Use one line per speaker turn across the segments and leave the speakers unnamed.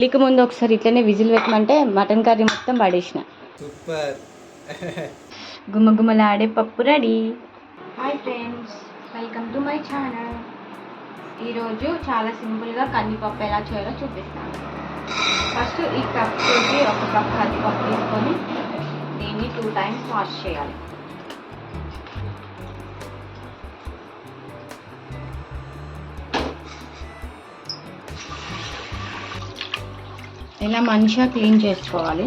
పెళ్ళికి ముందు ఒకసారి ఇట్లనే విజిల్ పెట్టమంటే మటన్ కర్రీ మొత్తం పడేసిన.
సూపర్.
గుమ్మగుమ్మలాడే పప్పు ready. Hi friends, welcome to my channel. ఈరోజు చాలా సింపుల్గా కందిపప్పు ఎలా చేయాలో చూపిస్తాను. ఫస్ట్ ఈ కప్ తోటి ఒక కప్ కందిపప్పు తీసుకొని దీన్ని 2 times వాష్ చేయాలి. ఇలా మంచిగా క్లీన్ చేసుకోవాలి,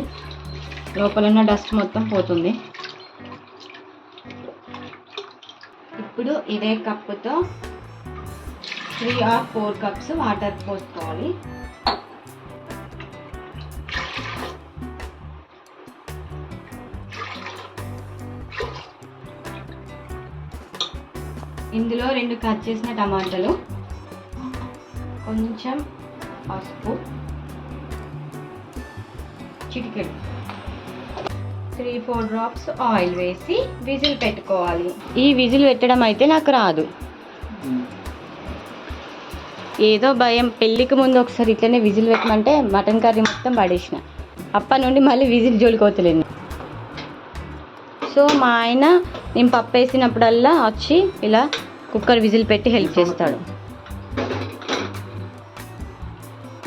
లోపల ఉన్న డస్ట్ మొత్తం పోతుంది. ఇప్పుడు ఇదే కప్పుతో 3 or 4 cups వాటర్ పోసుకోవాలి. ఇందులో 2 కట్ చేసిన టమాటాలు, కొంచెం పసుపు, చిటికెడు 3-4 drops ఆయిల్ వేసి విజిల్ పెట్టుకోవాలి. ఈ విజిల్ పెట్టడం అయితే నాకు రాదు, ఏదో భయం. పెళ్ళికి ముందు ఒకసారి ఇట్లనే విజిల్ పెట్టమంటే మటన్ కర్రీ మొత్తం పడేసిన. అప్పటి నుండి మళ్ళీ విజిల్ జోలికోతలేను. సో మా ఆయన నేను పప్పు వేసినప్పుడల్లా వచ్చి ఇలా కుక్కర్ విజిల్ పెట్టి హెల్ప్ చేస్తాడు.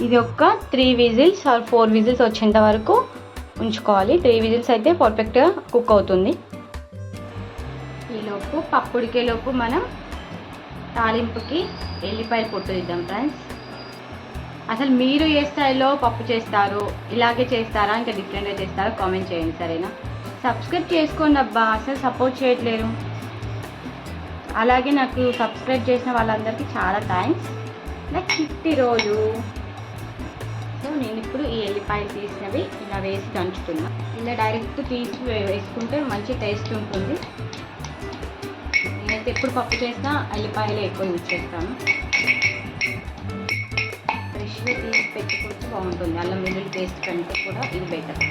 ఇది ఒక 3 విజిల్స్ ఆర్ 4 విజిల్స్ వచ్చేంత వరకు ఉంచుకోవాలి. 3 విజిల్స్ అయితే పర్ఫెక్ట్గా కుక్ అవుతుంది. ఈలోపు పప్పు ఉడికేలోపు మనం తాలింపుకి ఎల్లిపాయలు పొట్టు తీద్దాం ఫ్రెండ్స్. అసలు మీరు ఏ స్టైల్లో పప్పు చేస్తారు, ఇలాగే చేస్తారా ఇంకా డిఫరెంట్గా చేస్తారా కామెంట్ చేయండి, సరేనా? సబ్స్క్రైబ్ చేసుకోండి అబ్బా, అసలు సపోర్ట్ చేయట్లేరు. అలాగే నాకు సబ్స్క్రైబ్ చేసిన వాళ్ళందరికీ చాలా థ్యాంక్స్. నాకు చిట్టి రోజు. సో నేను ఇప్పుడు ఈ ఎల్లిపాయలు తీసినవి ఇలా వేసి దంచుతున్నా. ఇలా డైరెక్ట్ తీసి వేసుకుంటే మంచి టేస్ట్ ఉంటుంది. నేనైతే ఎప్పుడు పప్పు చేసినా ఎల్లిపాయలు ఎక్కువ యూజ్ చేస్తాను. ఫ్రెష్గా తీసి పెట్టుకుంటే బాగుంటుంది. అల్లం వెల్లుల్లి పేస్ట్ కంటే కూడా ఇది బెటర్.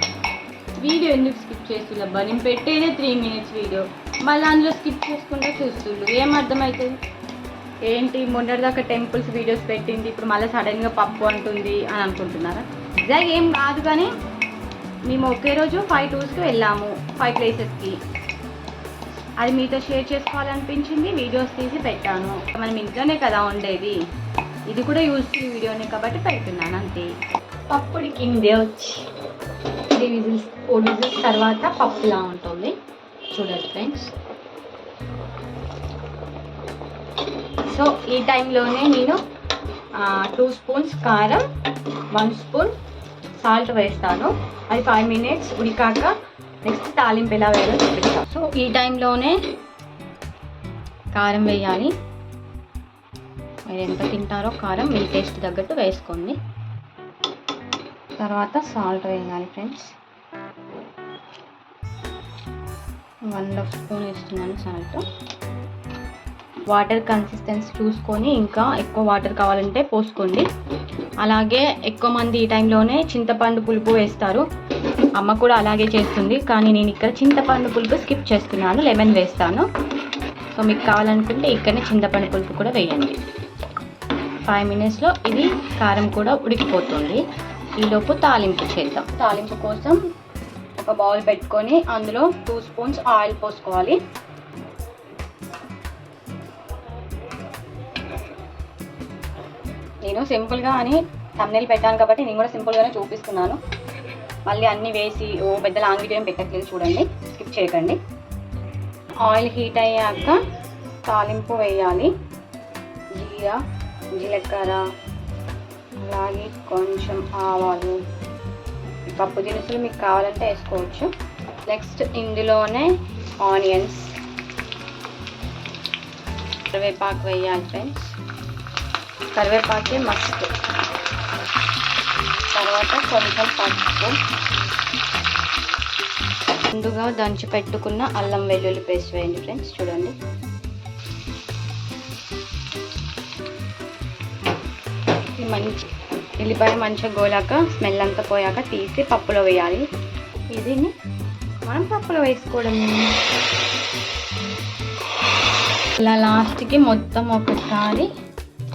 వీడియో ఎందుకు స్కిప్ చేస్తున్నా? నేను పెట్టేదే 3 minutes వీడియో, మళ్ళీ అందులో స్కిప్ చేసుకుంటూ చూస్తుండ్రు. ఏం అర్థమవుతుంది? ఏంటి మొన్నటిదాకా టెంపుల్స్ వీడియోస్ పెట్టింది, ఇప్పుడు మళ్ళీ సడన్గా పప్పు అంటుంది అని అనుకుంటున్నారా? నిజంగా ఏం కాదు, కానీ మేము ఒకే రోజు 5 tours వెళ్ళాము, 5 places. అది మీతో షేర్ చేసుకోవాలనిపించింది, వీడియోస్ తీసి పెట్టాను. మనం ఇంట్లోనే కదా ఉండేది, ఇది కూడా యూస్ఫుల్ వీడియోనే కాబట్టి పెడుతున్నాను అంతే. పప్పుడి కిందే వచ్చి 3 విజిల్స్ 4 విజిల్స్ తర్వాత పప్పులా ఉంటుంది. చూడండి ఫ్రెండ్స్. సో ఈ టైంలోనే నేను 2 spoons కారం, 1 spoon సాల్ట్ వేస్తాను. అది 5 minutes ఉడికాక నెక్స్ట్ తాలింపు ఎలా వేయాలో చూపిస్తాను. సో ఈ టైంలోనే కారం వేయాలి. మీరు ఎంత తింటారో కారం మీ టేస్ట్ తగ్గట్టు వేసుకోండి. తర్వాత సాల్ట్ వేయాలి ఫ్రెండ్స్. 1.5 spoon వేస్తున్నాను సాల్ట్. వాటర్ కన్సిస్టెన్సీ చూసుకొని ఇంకా ఎక్కువ వాటర్ కావాలంటే పోసుకోండి. అలాగే ఎక్కువ మంది ఈ టైంలోనే చింతపండు పులుపు వేస్తారు. అమ్మ కూడా అలాగే చేస్తుంది, కానీ నేను ఇక్కడ చింతపండు పులుపు స్కిప్ చేస్తున్నాను, లెమన్ వేస్తాను. సో మీకు కావాలనుకుంటే ఇక్కడనే చింతపండు పులుపు కూడా వేయండి. 5 minutesలో ఇది కారం కూడా ఉడికిపోతుంది. ఈలోపు తాలింపు చేద్దాం. తాలింపు కోసం ఒక బౌల్ పెట్టుకొని అందులో 2 spoons ఆయిల్ పోసుకోవాలి. నేను సింపుల్గా అని థంబ్నెయిల్ పెట్టాను కాబట్టి నేను కూడా సింపుల్గానే చూపిస్తున్నాను. మళ్ళీ అన్నీ వేసి పెద్ద లాంగ్ వీడియో ఏం పెట్టట్లేదు, చూడండి, స్కిప్ చేయకండి. ఆయిల్ హీట్ అయ్యాక తాలింపు వేయాలి. జీరా, జీలకర్ర, అలాగే కొంచెం ఆవాలు, పప్పు దినుసులు మీకు కావాలంటే వేసుకోవచ్చు. నెక్స్ట్ ఇందులోనే ఆనియన్స్, కరివేపాకు వేయాలి ఫ్రెండ్స్. కరివేపాకే మస్ట్. తర్వాత కొంచెం పసుపు, ముందుగా దంచి పెట్టుకున్న అల్లం వెల్లుల్లి పేస్ట్ వేయండి ఫ్రెండ్స్. చూడండి, మంచి ఎల్లిపాయ మంచిగా గోలాక స్మెల్ అంతా పోయాక తీసి పప్పులో వేయాలి. ఇది మనం పప్పులో వేసుకోవడం. ఇలా లాస్ట్కి మొత్తం ఒకసారి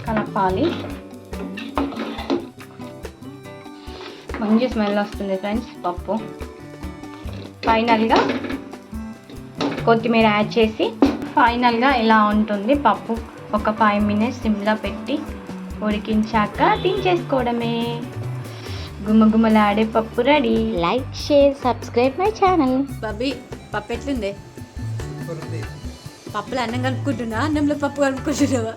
కలపాలి. మంచి స్మెల్ వస్తుంది ఫ్రెండ్స్ పప్పు. ఫైనల్గా కొత్తిమీర యాడ్ చేసి ఫైనల్గా ఇలా ఉంటుంది పప్పు. ఒక 5 minutes సిమ్లో పెట్టి ఉడికించాక దించేసుకోవడమే. గుమగుమలాడే పప్పు ready. Like, share, subscribe my channel. Bobby పప్పు ఎట్లుంది? పప్పులో అన్నం కలుపుకుంటున్నా, అన్నంలో పప్పు కలుపుకుంటున్నావా?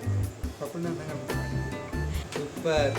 సూపర్.